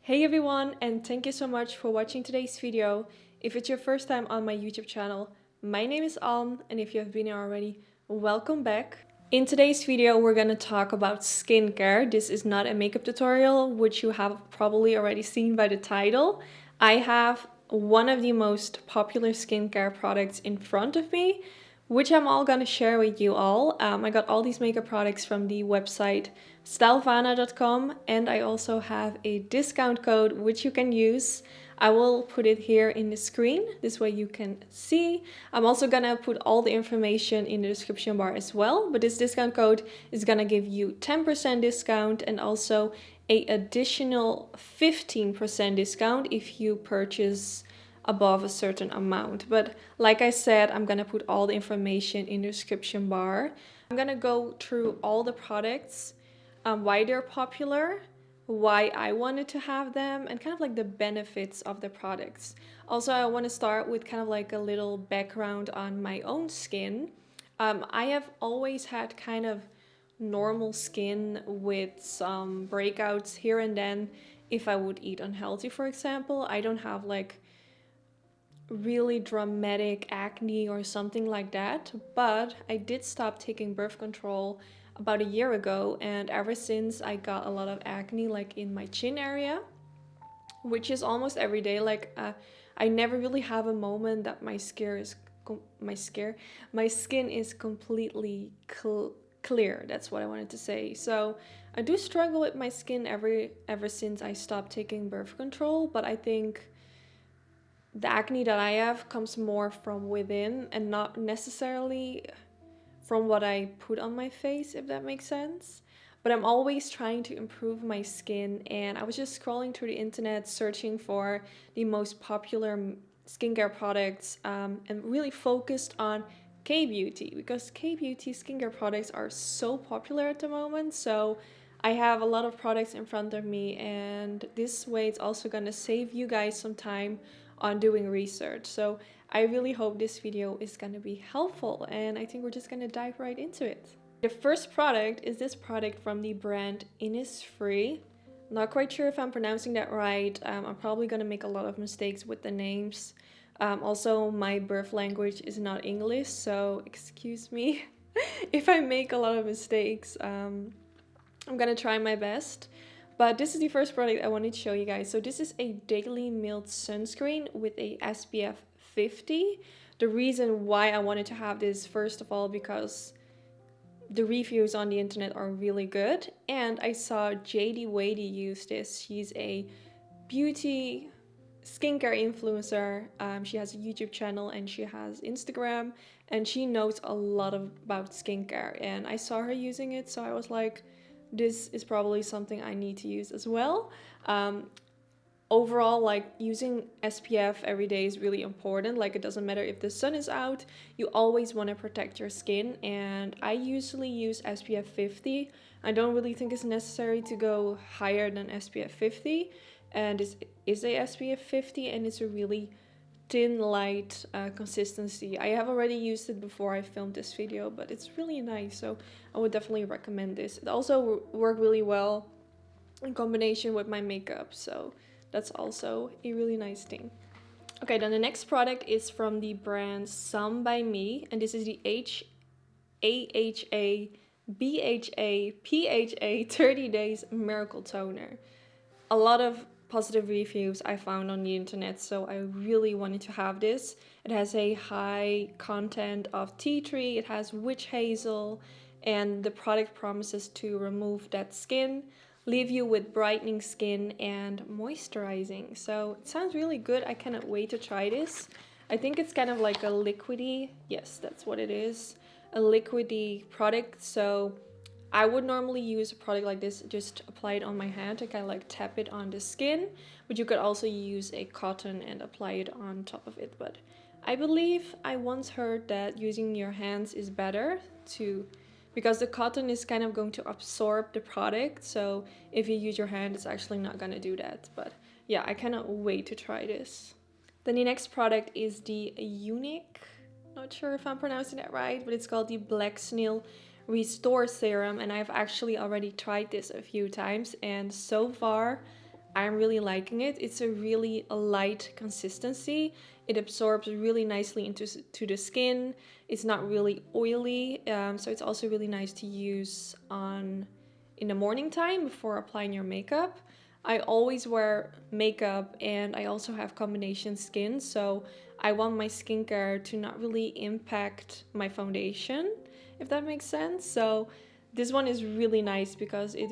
Hey everyone, and thank you so much for watching today's video. If it's your first time on my YouTube channel, my name is Anne, and if you have been here already, welcome back. In today's video, we're gonna talk about skincare. This is not a makeup tutorial, which you have probably already seen by the title. I have one of the most popular skincare products in front of me, which I'm all gonna share with you all. I got all these makeup products from the website stylevana.com, and I also have a discount code which you can use. I will put it here in the screen, this way you can see. I'm also gonna put all the information in the description bar as well, but this discount code is gonna give you 10% discount and also an additional 15% discount if you purchase above a certain amount. But like I said, I'm gonna put all the information in the description bar. I'm gonna go through all the products, why they're popular, why I wanted to have them, and kind of like the benefits of the products. Also, I want to start with kind of like a little background on my own skin. I have always had kind of normal skin with some breakouts here and then if I would eat unhealthy, for example. I don't have like really dramatic acne or something like that, but I did stop taking birth control about a year ago, and ever since I got a lot of acne like in my chin area, which is almost every day. I never really have a moment that my skin is completely clear. That's what I wanted to say. So I do struggle with my skin ever since I stopped taking birth control, but I think the acne that I have comes more from within and not necessarily from what I put on my face, if that makes sense. But I'm always trying to improve my skin, and I was just scrolling through the internet searching for the most popular skincare products, and really focused on K-beauty, because K-beauty skincare products are so popular at the moment. So I have a lot of products in front of me, and this way it's also gonna save you guys some time on doing research. So I really hope this video is gonna be helpful, and I think we're just gonna dive right into it. The first product is this product from the brand Innisfree. Not quite sure if I'm pronouncing that right. I'm probably gonna make a lot of mistakes with the names. Also, my birth language is not English, so excuse me if I make a lot of mistakes. I'm gonna try my best. But this is the first product I wanted to show you guys. So this is a daily milled sunscreen with a SPF 50. The reason why I wanted to have this, first of all, because the reviews on the internet are really good. And I saw JD Wadey use this. She's a beauty skincare influencer. She has a YouTube channel and she has Instagram, and she knows a lot about skincare. And I saw her using it, so I was like, this is probably something I need to use as well. Overall, like, using SPF every day is really important. Like, it doesn't matter if the sun is out, you always want to protect your skin, and I usually use SPF 50. I don't really think it's necessary to go higher than SPF 50, and this is a SPF 50, and it's a really thin, light consistency. I have already used it before I filmed this video, but it's really nice, so I would definitely recommend this. It also worked really well in combination with my makeup, so that's also a really nice thing. Okay, then the next product is from the brand Some by Me, and this is the AHA BHA PHA 30 Days Miracle Toner. A lot of positive reviews I found on the internet, so I really wanted to have this. It has a high content of tea tree, it has witch hazel, and the product promises to remove dead skin, leave you with brightening skin and moisturizing. So it sounds really good. I cannot wait to try this. I think it's kind of like a liquidy, yes, that's what it is, a liquidy product. So I would normally use a product like this, just apply it on my hand and kind of like tap it on the skin, but you could also use a cotton and apply it on top of it. But I believe I once heard that using your hands is better because the cotton is kind of going to absorb the product. So if you use your hand, it's actually not gonna do that. But yeah, I cannot wait to try this. Then the next product is the Unique, not sure if I'm pronouncing that right, but it's called the Black Snail Restore Serum, and I've actually already tried this a few times, and so far I'm really liking it. It's a really light consistency. It absorbs really nicely into the skin. It's not really oily, so it's also really nice to use in the morning time before applying your makeup. I always wear makeup and I also have combination skin, so I want my skincare to not really impact my foundation, if that makes sense. So this one is really nice because it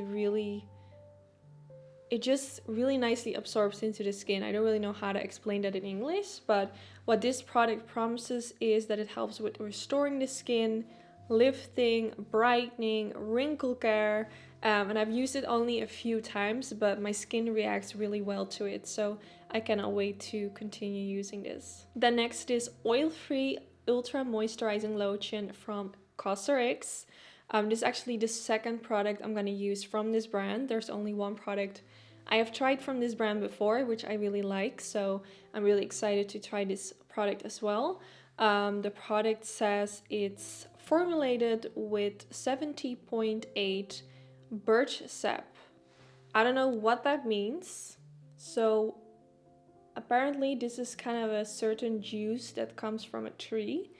just really nicely absorbs into the skin. I don't really know how to explain that in English, but what this product promises is that it helps with restoring the skin, lifting, brightening, wrinkle care, and I've used it only a few times, but my skin reacts really well to it, so I cannot wait to continue using this. Then next is Oil-Free Ultra Moisturizing Lotion from Cosrx. This is actually the second product I'm going to use from this brand. There's only one product I have tried from this brand before, which I really like, so I'm really excited to try this product as well. The product says it's formulated with 70.8 birch sap. I don't know what that means. So apparently this is kind of a certain juice that comes from a tree.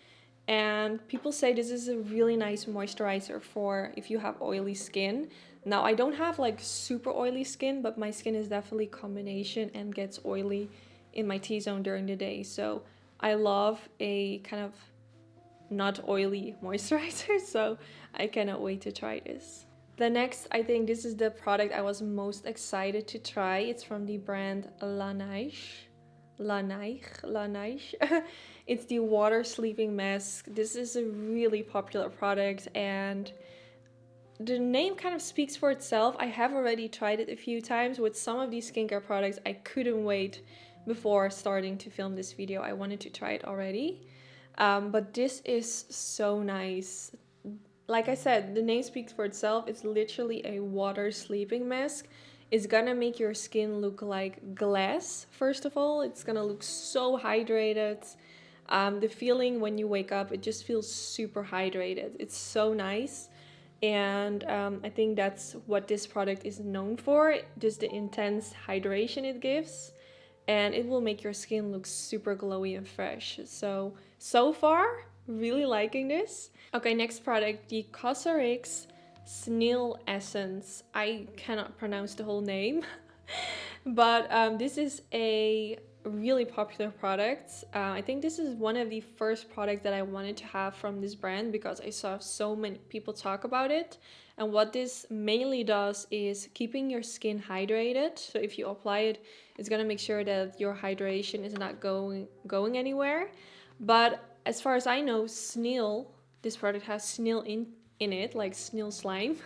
And people say this is a really nice moisturizer for if you have oily skin. Now, I don't have like super oily skin, but my skin is definitely combination and gets oily in my T-zone during the day. So I love a kind of not oily moisturizer, so I cannot wait to try this. The next, I think this is the product I was most excited to try. It's from the brand Laneige. It's the water sleeping mask. This is a really popular product and the name kind of speaks for itself. I have already tried it a few times with some of these skincare products. I couldn't wait before starting to film this video. I wanted to try it already. But this is so nice. Like I said, the name speaks for itself. It's literally a water sleeping mask. It's gonna make your skin look like glass, first of all. It's gonna look so hydrated. The feeling when you wake up, it just feels super hydrated. It's so nice. And I think that's what this product is known for, just the intense hydration it gives. And it will make your skin look super glowy and fresh. So far, really liking this. Okay, next product, the Cosrx Snill Essence. I cannot pronounce the whole name, but this is a really popular product. I think this is one of the first products that I wanted to have from this brand because I saw so many people talk about it. And what this mainly does is keeping your skin hydrated. So if you apply it, it's gonna make sure that your hydration is not going anywhere. But as far as I know, Snill, this product has Snill in it, like Snill slime.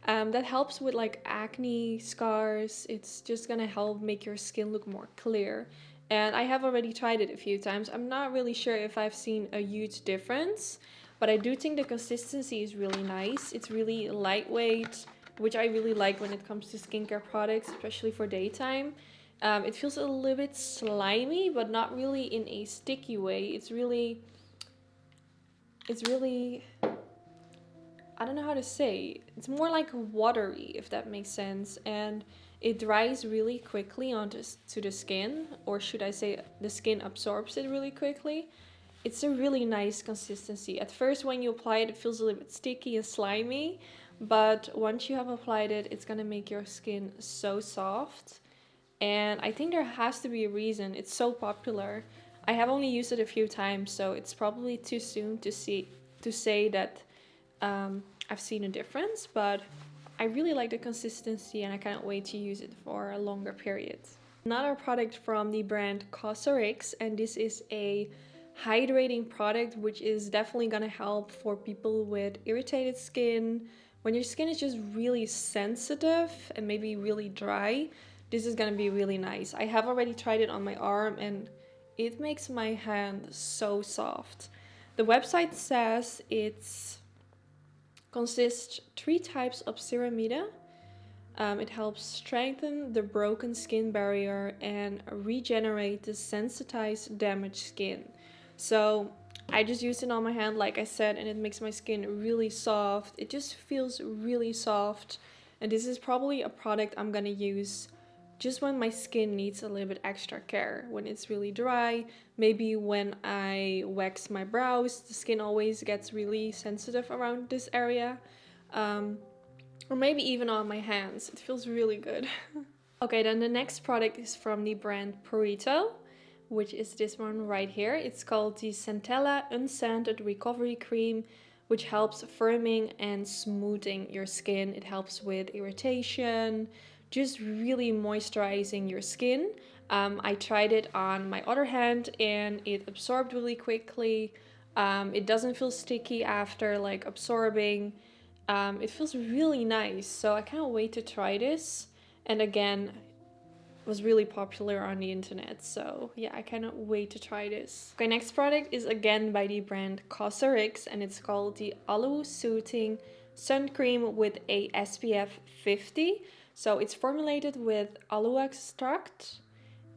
That helps with like acne, scars. It's just gonna help make your skin look more clear. And I have already tried it a few times. I'm not really sure if I've seen a huge difference, but I do think the consistency is really nice. It's really lightweight, which I really like when it comes to skincare products, especially for daytime. It feels a little bit slimy, but not really in a sticky way. It's really, I don't know how to say. It's more like watery, if that makes sense. And it dries really quickly onto the skin, or should I say the skin absorbs it really quickly. It's a really nice consistency. At first when you apply it, it feels a little bit sticky and slimy, but once you have applied it, it's gonna make your skin so soft. And I think there has to be a reason. It's so popular. I have only used it a few times, so it's probably too soon to say that I've seen a difference, but I really like the consistency and I cannot wait to use it for a longer period. Another product from the brand Cosrx, and this is a hydrating product which is definitely gonna help for people with irritated skin. When your skin is just really sensitive and maybe really dry, this is gonna be really nice. I have already tried it on my arm and it makes my hand so soft. The website says it's consists 3 types of ceramide. It helps strengthen the broken skin barrier and regenerate the sensitized damaged skin. So I just used it on my hand, like I said, and it makes my skin really soft. It just feels really soft. And this is probably a product I'm gonna use just when my skin needs a little bit extra care, when it's really dry, maybe when I wax my brows, the skin always gets really sensitive around this area, or maybe even on my hands. It feels really good. Okay, then the next product is from the brand Purito, which is this one right here. It's called the Centella Unscented Recovery Cream, which helps firming and smoothing your skin. It helps with irritation, just really moisturizing your skin. I tried it on my other hand and it absorbed really quickly. It doesn't feel sticky after like absorbing. It feels really nice, so I can't wait to try this. And again, it was really popular on the internet, so yeah, I cannot wait to try this. Okay, next product is again by the brand Cosrx, and it's called the Aloe Soothing Sun Cream with a SPF 50. So it's formulated with aloe extract,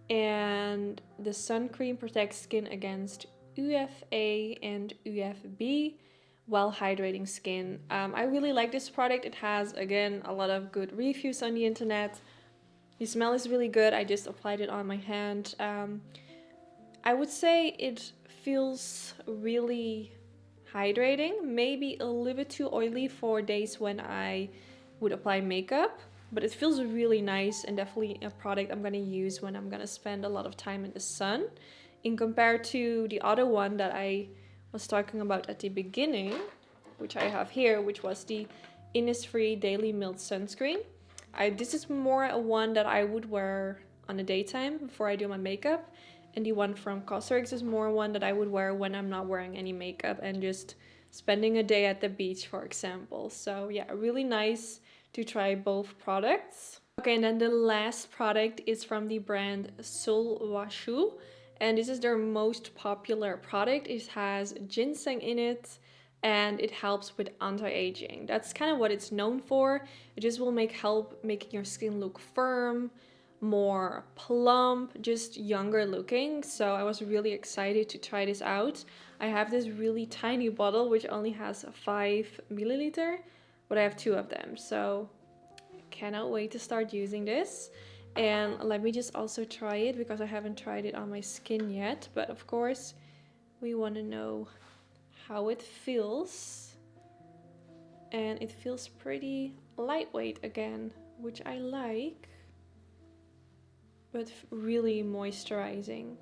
and the sun cream protects skin against UVA and UVB while hydrating skin. I really like this product. It has, again, a lot of good reviews on the internet. The smell is really good. I just applied it on my hand. I would say it feels really hydrating, maybe a little bit too oily for days when I would apply makeup, but it feels really nice and definitely a product I'm gonna use when I'm gonna spend a lot of time in the sun. In compared to the other one that I was talking about at the beginning, which I have here, which was the Innisfree Daily Milled Sunscreen. This is more a one that I would wear on the daytime before I do my makeup, and the one from Cosrx is more one that I would wear when I'm not wearing any makeup and just spending a day at the beach, for example. So yeah, really nice to try both products. Okay, and then the last product is from the brand Seoul Washu, and this is their most popular product. It has ginseng in it, and it helps with anti-aging. That's kind of what it's known for. It just will help making your skin look firm, more plump, just younger looking. So I was really excited to try this out. I have this really tiny bottle which only has 5 milliliter, but I have 2 of them, so I cannot wait to start using this. And let me just also try it because I haven't tried it on my skin yet, but of course we want to know how it feels. And it feels pretty lightweight again, which I like, but really moisturizing.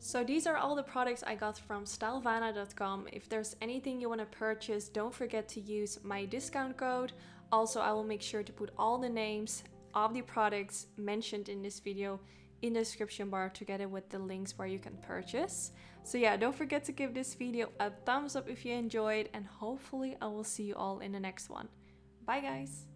So these are all the products I got from stylevana.com. If there's anything you want to purchase, don't forget to use my discount code. Also, I will make sure to put all the names of the products mentioned in this video in the description bar together with the links where you can purchase. So yeah, don't forget to give this video a thumbs up if you enjoyed, and hopefully I will see you all in the next one. Bye guys!